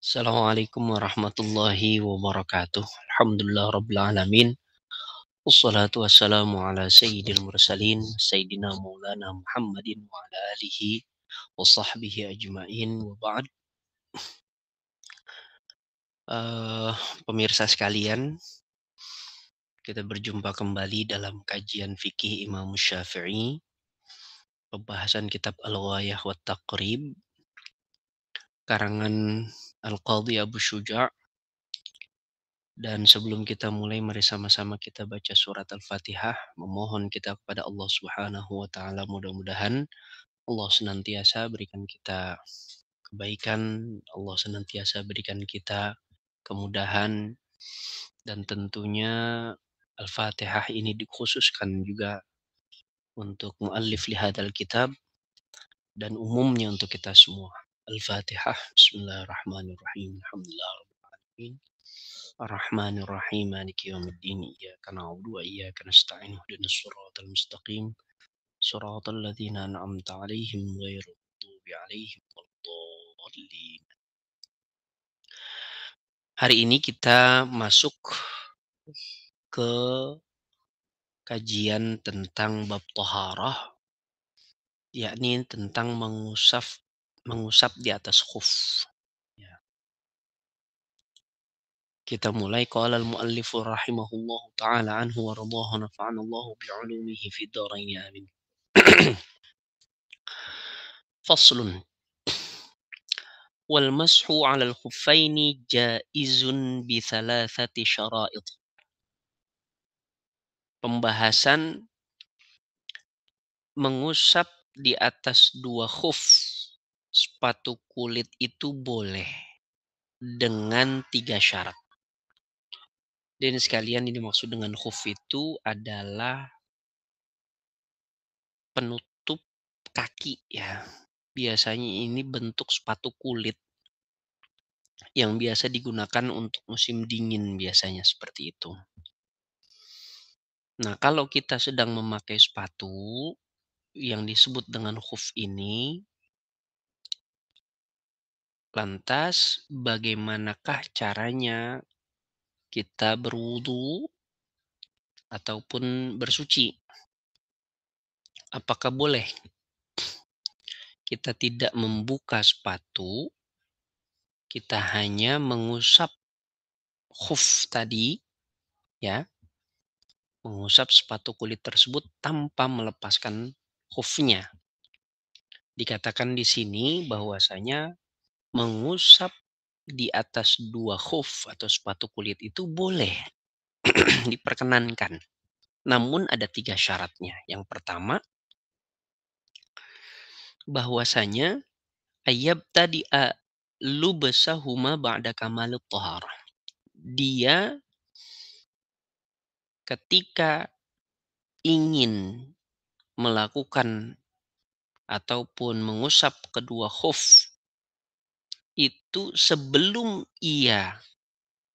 Assalamualaikum warahmatullahi wabarakatuh. Alhamdulillah rabbil alamin. Wassalatu wassalamu ala sayyidil mursalin sayyidina maulana Muhammadin wa ala alihi wa sahbihi ajmain wa ba'd. Eh, Pemirsa sekalian, kita berjumpa kembali dalam kajian fikih Imam Syafi'i, pembahasan kitab Al-Ghayah wa Taqrib karangan Al-Qadhi Abu Syuja'. Dan sebelum kita mulai, mari sama-sama kita baca surat Al-Fatihah, memohon kita kepada Allah Subhanahu wa taala, mudah-mudahan Allah senantiasa berikan kita kebaikan, Allah senantiasa berikan kita kemudahan, dan tentunya Al-Fatihah ini dikhususkan juga untuk muallif li hadzal kitab dan umumnya untuk kita semua. Al-Fatihah. Bismillahirrahmanirrahim. Alhamdulillahirabbil alamin. الرحمن الرحيم مالك يوم الدين إياك نعبد وإياك نستعين اهدنا الصراط المستقيم صراط الذين أنعمت عليهم غير المغضوب عليهم ولا الضالين. Hari ini kita masuk ke kajian tentang bab taharah, yakni tentang mengusap di atas khuf. Ya. Kita mulai, qala al-muallif rahimahullahu taala anhu wa radahu nafa'ana Allah bi'ulumihi fid dharain amin. Faslun. Wal mashu 'alal khuffaini jaizun bi thalathati syara'it. Pembahasan mengusap di atas dua khuf sepatu kulit itu boleh dengan 3 syarat. Dan sekalian, ini maksud dengan khuf itu adalah penutup kaki ya. Biasanya ini bentuk sepatu kulit yang biasa digunakan untuk musim dingin, biasanya seperti itu. Nah, kalau kita sedang memakai sepatu yang disebut dengan khuf ini, lantas bagaimanakah caranya kita berwudu ataupun bersuci? Apakah boleh kita tidak membuka sepatu, kita hanya mengusap khuf tadi, ya, mengusap sepatu kulit tersebut tanpa melepaskan khufnya? Dikatakan di sini bahwasanya mengusap di atas dua khuf atau sepatu kulit itu boleh, diperkenankan. Namun ada 3 syaratnya. Yang pertama, bahwasanya ayyabtadi'a lubsahuma ba'da kamalut thaharah. Dia ketika ingin melakukan ataupun mengusap kedua khuf itu, sebelum ia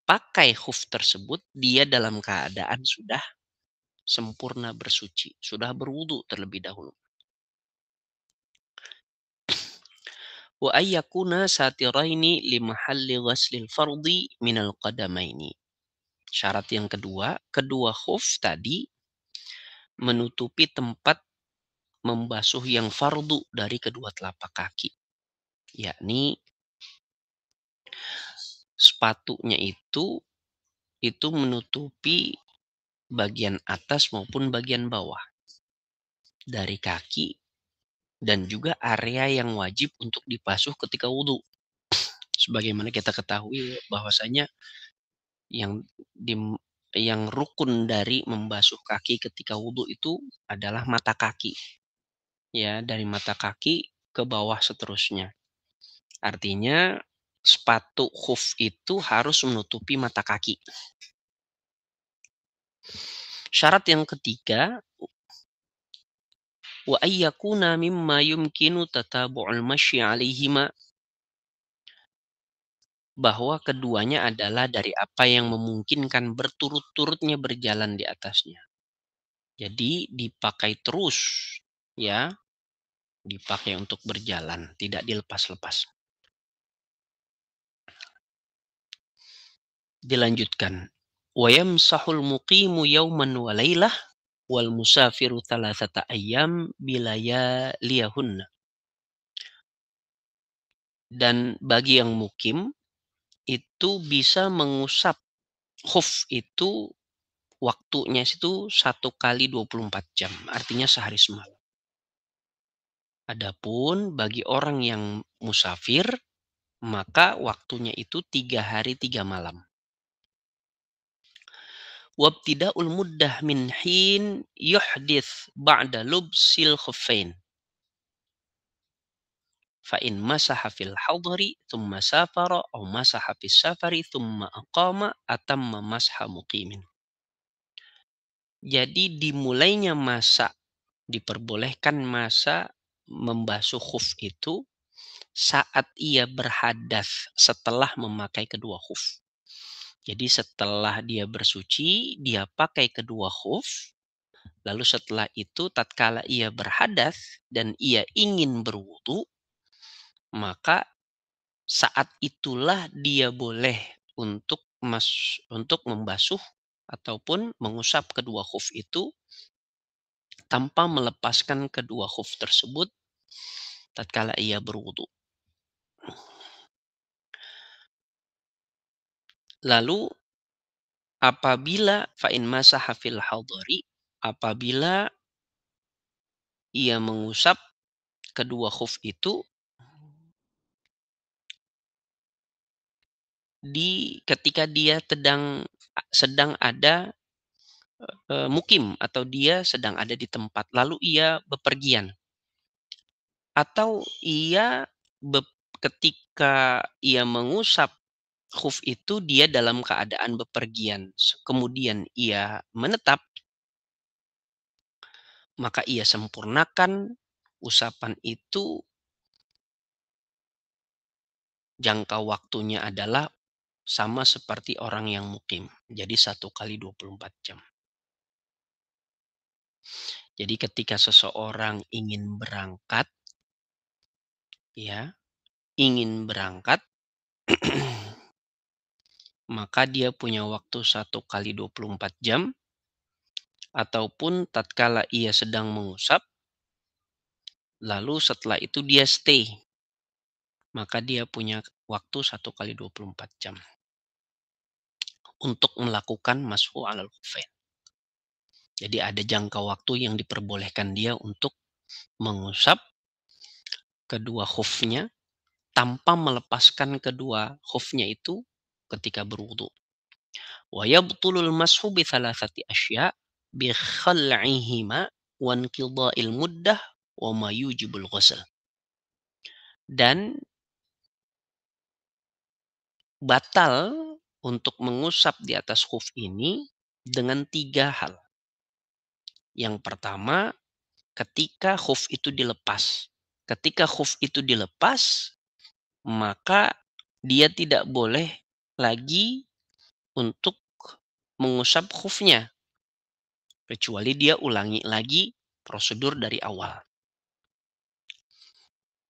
pakai khuf tersebut, dia dalam keadaan sudah sempurna bersuci, sudah berwudu terlebih dahulu. Wa ayyakuna satiraini limahalli ghaslil fardi minal qadamaini. Syarat yang kedua, kedua khuf tadi menutupi tempat membasuh yang fardu dari kedua telapak kaki. Yakni sepatunya itu menutupi bagian atas maupun bagian bawah dari kaki, dan juga area yang wajib untuk dibasuh ketika wudu. Sebagaimana kita ketahui bahwasanya yang yang rukun dari membasuh kaki ketika wudu itu adalah mata kaki. Ya, dari mata kaki ke bawah seterusnya. Artinya sepatu khuf itu harus menutupi mata kaki. Syarat yang ketiga, wa ayyakuna mimma yumkinu tatabu'ul masyi 'alaihima, bahwa keduanya adalah dari apa yang memungkinkan berturut-turutnya berjalan di atasnya. Jadi dipakai terus, ya, dipakai untuk berjalan, tidak dilepas-lepas. Dilanjutkan, wa yamsahul muqimu yawman wa lailah wal musafiru thalathata ayyam bilayaliyahunna. Dan bagi yang mukim, itu bisa mengusap khuf itu waktunya itu 1 kali 24 jam, artinya sehari semalam. Adapun bagi orang yang musafir, maka waktunya itu 3 hari 3 malam. Wabtida'ul muddah min hin yuhdith ba'da lubsil khuffain. Fa in masaha fil hadri thumma safara aw masaha fis safari thumma aqama atamma masha muqimin. Jadi dimulainya masa, diperbolehkan masa membasuh khuf itu saat ia berhadas setelah memakai kedua khuf. Jadi setelah dia bersuci, dia pakai kedua khuf, lalu setelah itu tatkala ia berhadas dan ia ingin berwudu, maka saat itulah dia boleh untuk membasuh ataupun mengusap kedua khuf itu tanpa melepaskan kedua khuf tersebut tatkala ia berwudu. Lalu apabila fa'in masaha fil hadari, apabila ia mengusap kedua khuf itu ketika dia sedang ada mukim atau dia sedang ada di tempat lalu ia bepergian atau ketika ia mengusap khuf itu dia dalam keadaan bepergian kemudian ia menetap, maka ia sempurnakan usapan itu. Jangka waktunya adalah sama seperti orang yang mukim. Jadi 1 kali 24 jam. Jadi ketika seseorang ingin berangkat, ya, ingin berangkat, maka dia punya waktu 1 kali 24 jam, ataupun tatkala ia sedang mengusap, lalu setelah itu dia stay, maka dia punya waktu 1 kali 24 jam untuk melakukan mashu alal khufain. Jadi ada jangka waktu yang diperbolehkan dia untuk mengusap kedua khufnya tanpa melepaskan kedua khufnya itu ketika berwudu. Wa yabtulul mashu bi thalathati asya bi khal'ihima wa inqidha'il muddah wa ma yujibul ghusl. Dan batal untuk mengusap di atas khuf ini dengan 3 hal. Yang pertama, ketika khuf itu dilepas. Ketika khuf itu dilepas, maka dia tidak boleh lagi untuk mengusap khufnya. Kecuali dia ulangi lagi prosedur dari awal.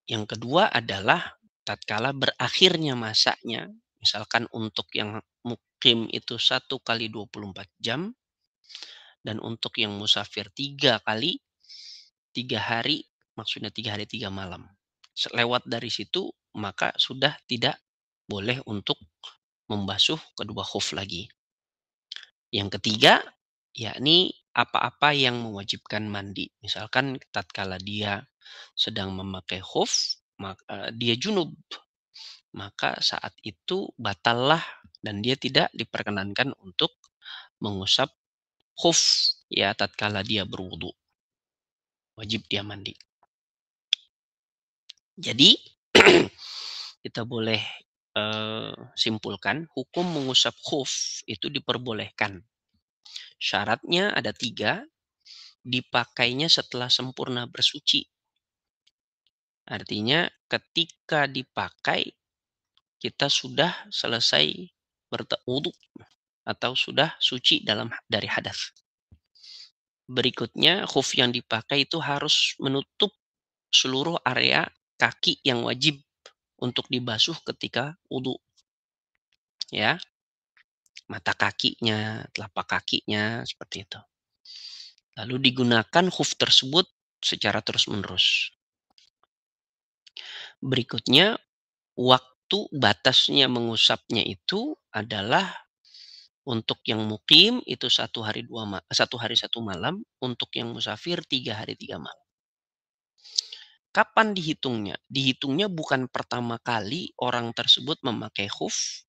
Yang kedua adalah tatkala berakhirnya masanya, misalkan untuk yang mukim itu 1 kali 24 jam, dan untuk yang musafir 3 kali, 3 hari, maksudnya 3 hari 3 malam. Lewat dari situ, maka sudah tidak boleh untuk membasuh kedua khuf lagi. Yang ketiga, yakni apa-apa yang mewajibkan mandi. Misalkan tatkala dia sedang memakai khuf, maka dia junub, maka saat itu batallah dan dia tidak diperkenankan untuk mengusap khuf ya tatkala dia berwudu. Wajib dia mandi. Jadi kita boleh simpulkan hukum mengusap khuf itu diperbolehkan. Syaratnya ada 3, dipakainya setelah sempurna bersuci. Artinya ketika dipakai kita sudah selesai berwudu atau sudah suci dari hadas. Berikutnya khuf yang dipakai itu harus menutup seluruh area kaki yang wajib untuk dibasuh ketika wudu. Ya. mata kakinya, telapak kakinya, seperti itu. Lalu digunakan khuf tersebut secara terus-menerus. Berikutnya, waktu batasnya mengusapnya itu adalah untuk yang mukim itu 1 hari 1 malam, untuk yang musafir 3 hari 3 malam. Kapan dihitungnya? Dihitungnya bukan pertama kali orang tersebut memakai khuf,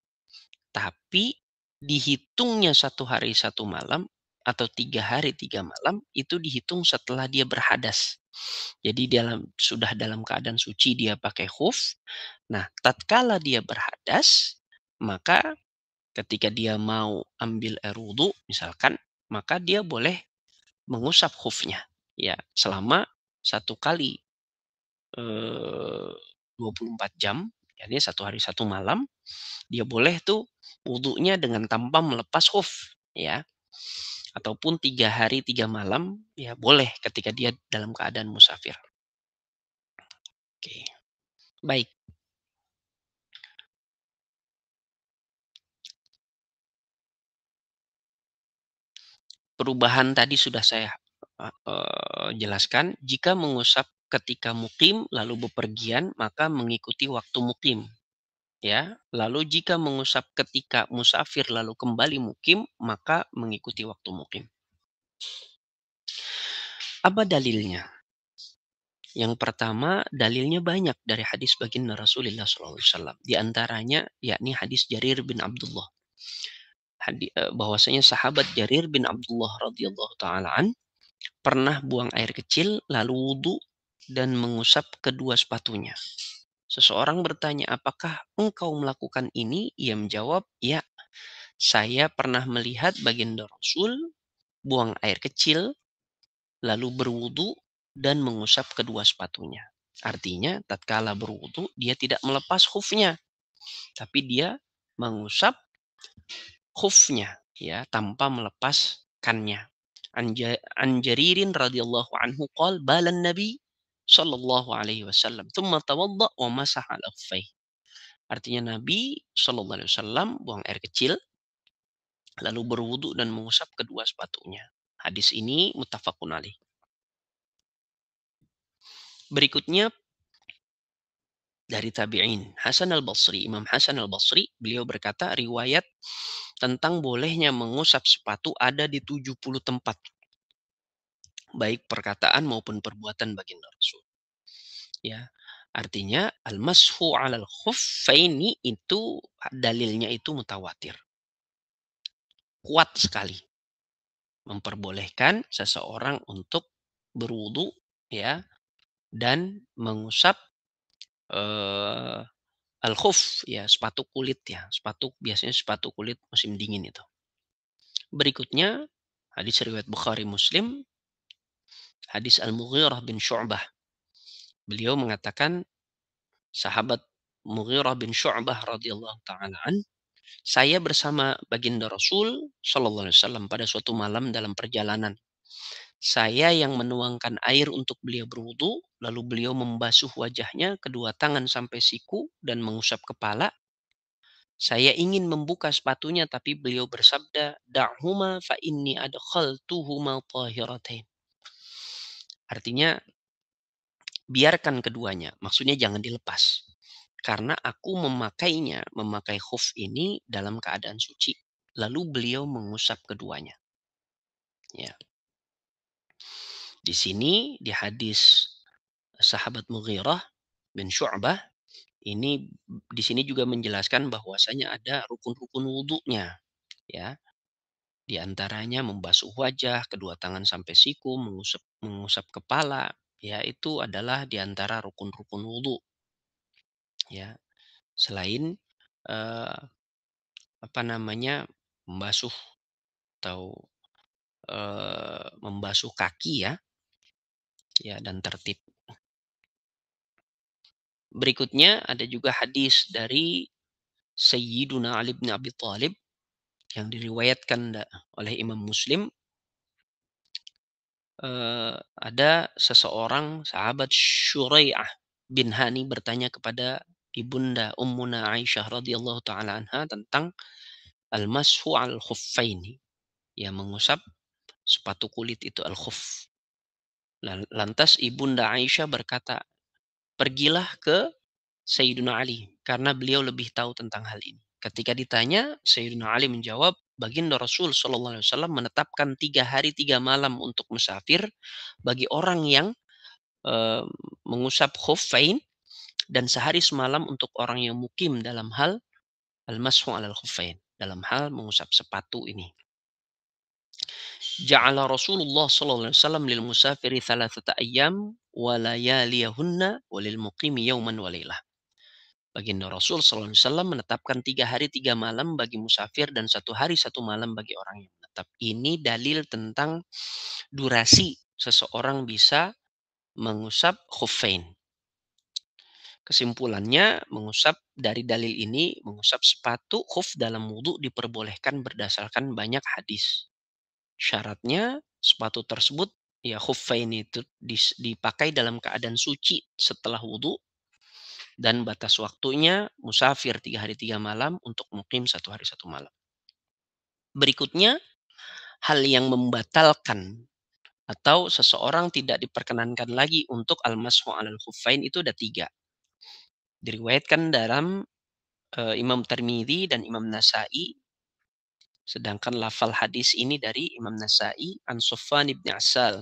tapi dihitungnya 1 hari 1 malam atau 3 hari 3 malam itu dihitung setelah dia berhadas. Jadi sudah dalam keadaan suci dia pakai khuf. Nah, tatkala dia berhadas, maka ketika dia mau ambil air wudhu misalkan, maka dia boleh mengusap khufnya. Ya, selama 1 kali 24 jam, jadi 1 hari 1 malam, dia boleh tuh wudhunya dengan tanpa melepas khuf, ya. Ataupun 3 hari 3 malam, ya boleh ketika dia dalam keadaan musafir. Oke, baik. Perubahan tadi sudah saya jelaskan. Jika mengusap ketika mukim lalu bepergian, maka mengikuti waktu mukim, ya. Lalu jika mengusap ketika musafir lalu kembali mukim, maka mengikuti waktu mukim. Apa dalilnya? Yang pertama, dalilnya banyak dari hadis baginda Rasulullah SAW. Di antaranya, yakni hadis Jarir bin Abdullah. Bahwasanya sahabat Jarir bin Abdullah radhiyallahu taala pernah buang air kecil lalu wudhu dan mengusap kedua sepatunya. Seseorang bertanya, apakah engkau melakukan ini? Ia menjawab, ya, saya pernah melihat baginda Rasul buang air kecil lalu berwudu dan mengusap kedua sepatunya. Artinya, tatkala berwudu, dia tidak melepas khufnya, tapi dia mengusap khufnya, ya, tanpa melepaskannya. Anjaririn radhiyallahu anhu qol balan nabi sallallahu alaihi wasallam thumma tawadda wa masaha al Artinya Nabi sallallahu alaihi wasallam buang air kecil lalu berwudu dan mengusap kedua sepatunya. Hadis ini muttafaqun alaih. Berikutnya dari tabi'in, Hasan al-Basri, Imam Hasan al-Basri, beliau berkata riwayat tentang bolehnya mengusap sepatu ada di 70 tempat. Baik perkataan maupun perbuatan baginda Rasul. Ya. Artinya al-mashu 'alal khuffaini itu dalilnya itu mutawatir. Kuat sekali memperbolehkan seseorang untuk berwudu, ya, dan mengusap eh, al-khuf, ya, sepatu kulit, ya. Biasanya sepatu kulit musim dingin itu. Berikutnya hadis riwayat Bukhari Muslim, hadis Al-Mughirah bin Syu'bah. Beliau mengatakan sahabat Mughirah bin Syu'bah radhiyallahu taala saya bersama baginda Rasul sallallahu alaihi wasallam pada suatu malam dalam perjalanan. Saya yang menuangkan air untuk beliau berwudu, lalu beliau membasuh wajahnya, kedua tangan sampai siku dan mengusap kepala. Saya ingin membuka sepatunya tapi beliau bersabda, "Da'huma fa inni adkhaltuhuma tahiratain." Artinya biarkan keduanya, maksudnya jangan dilepas. Karena aku memakai khuf ini dalam keadaan suci. Lalu beliau mengusap keduanya. Ya. Di sini di hadis sahabat Mughirah bin Syu'bah ini di sini juga menjelaskan bahwasanya ada rukun-rukun wudhunya, ya. Di antaranya membasuh wajah, kedua tangan sampai siku, mengusap mengusap kepala, ya itu adalah di antara rukun-rukun wudhu, ya. Selain eh, apa namanya membasuh atau membasuh kaki, ya, ya dan tertib. Berikutnya ada juga hadis dari Sayyiduna Ali bin Abi Thalib yang diriwayatkan oleh Imam Muslim. Ada seseorang sahabat Syurai'ah bin Hani bertanya kepada ibunda Ummuna Aisyah radhiyallahu taala anha tentang al-mashu 'alal khuffaini, ya mengusap sepatu kulit itu al-khuff. Lantas Ibunda Aisyah berkata, "Pergilah ke Sayyidina Ali karena beliau lebih tahu tentang hal ini." Ketika ditanya, Sayyidina Ali menjawab, "Baginda Rasul Shallallahu alaihi wasallam menetapkan 3 hari 3 malam untuk musafir bagi orang yang eee, mengusap khuffain dan sehari semalam untuk orang yang mukim dalam hal al-mashu 'alal khuffain, dalam hal mengusap sepatu ini. Ja'ala Rasulullah sallallahu alaihi wasallam lil musafiri thalathata ayyam wa layaliyahunna wa lil muqimi yauman wa lailah. Baginda Rasul sallallahu alaihi wasallam menetapkan 3 hari 3 malam bagi musafir dan 1 hari 1 malam bagi orang yang menetap. Ini dalil tentang durasi seseorang bisa mengusap khuffain. Kesimpulannya, mengusap dari dalil ini, mengusap sepatu khuf dalam wudhu diperbolehkan berdasarkan banyak hadis. Syaratnya sepatu tersebut ya khuffain itu dipakai dalam keadaan suci setelah wudhu dan batas waktunya musafir 3 hari 3 malam untuk mukim 1 hari 1 malam. Berikutnya, hal yang membatalkan atau seseorang tidak diperkenankan lagi untuk al-mashu 'alal khuffain itu ada 3. Diriwayatkan dalam Imam Tirmidzi dan Imam Nasa'i, sedangkan lafal hadis ini dari Imam Nasa'i an Sufyan bin Asal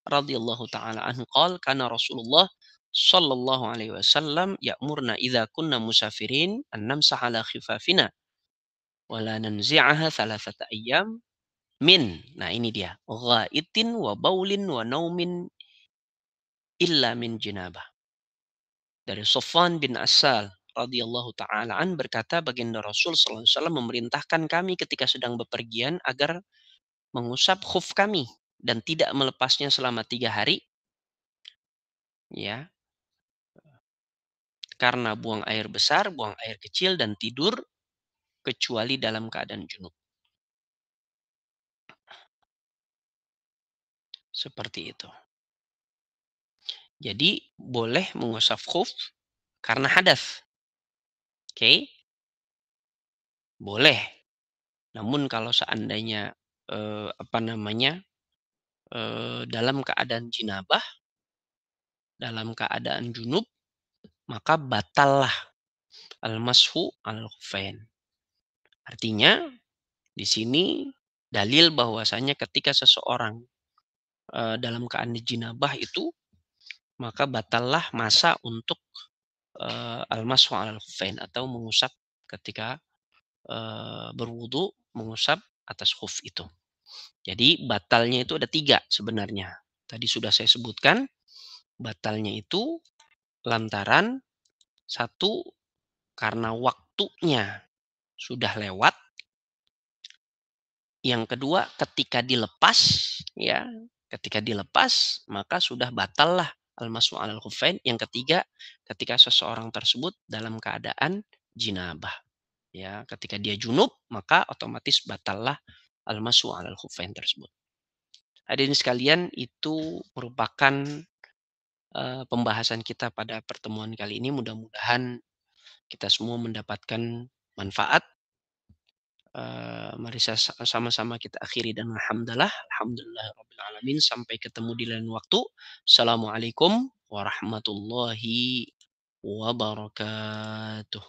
radhiyallahu taala anhu qala kana Rasulullah sallallahu alaihi wasallam ya'murna idza kunna musafirin an namsaha ala khifafina wa la nanzi'aha thalathata ayyam nah ini dia, ghaitin wa baulin wa naumin illa min jinabah. Dari Sofwan bin Asal radhiyallahu taala an berkata, baginda Rasul sallallahu alaihi wasallam memerintahkan kami ketika sedang bepergian agar mengusap khuf kami dan tidak melepasnya selama 3 hari, ya, karena buang air besar, buang air kecil dan tidur kecuali dalam keadaan junub. Seperti itu. Jadi boleh mengusap khuf karena hadas. Oke, boleh. Namun kalau seandainya apa namanya? Dalam keadaan jinabah, dalam keadaan junub, maka batallah al-mashu al-khuffain. Artinya di sini dalil bahwasanya ketika seseorang dalam keadaan jinabah itu, maka batallah masa untuk al-mashu al-khuffain atau mengusap ketika berwudu, mengusap atas khuf itu. Jadi batalnya itu ada 3 sebenarnya. Tadi sudah saya sebutkan, batalnya itu lantaran satu, karena waktunya sudah lewat. Yang kedua, ketika dilepas, ya, ketika dilepas maka sudah batallah al-mashu 'alal khuffain. Yang ketiga, ketika seseorang tersebut dalam keadaan jinabah. Ya, ketika dia junub maka otomatis batallah al-mashu 'alal khuffain tersebut. Hadirin sekalian, itu merupakan pembahasan kita pada pertemuan kali ini. Mudah-mudahan kita semua mendapatkan manfaat. Mari sama-sama kita akhiri dengan hamdalah. Alhamdulillahirabbil alamin. Sampai ketemu di lain waktu. Assalamualaikum warahmatullahi wabarakatuh.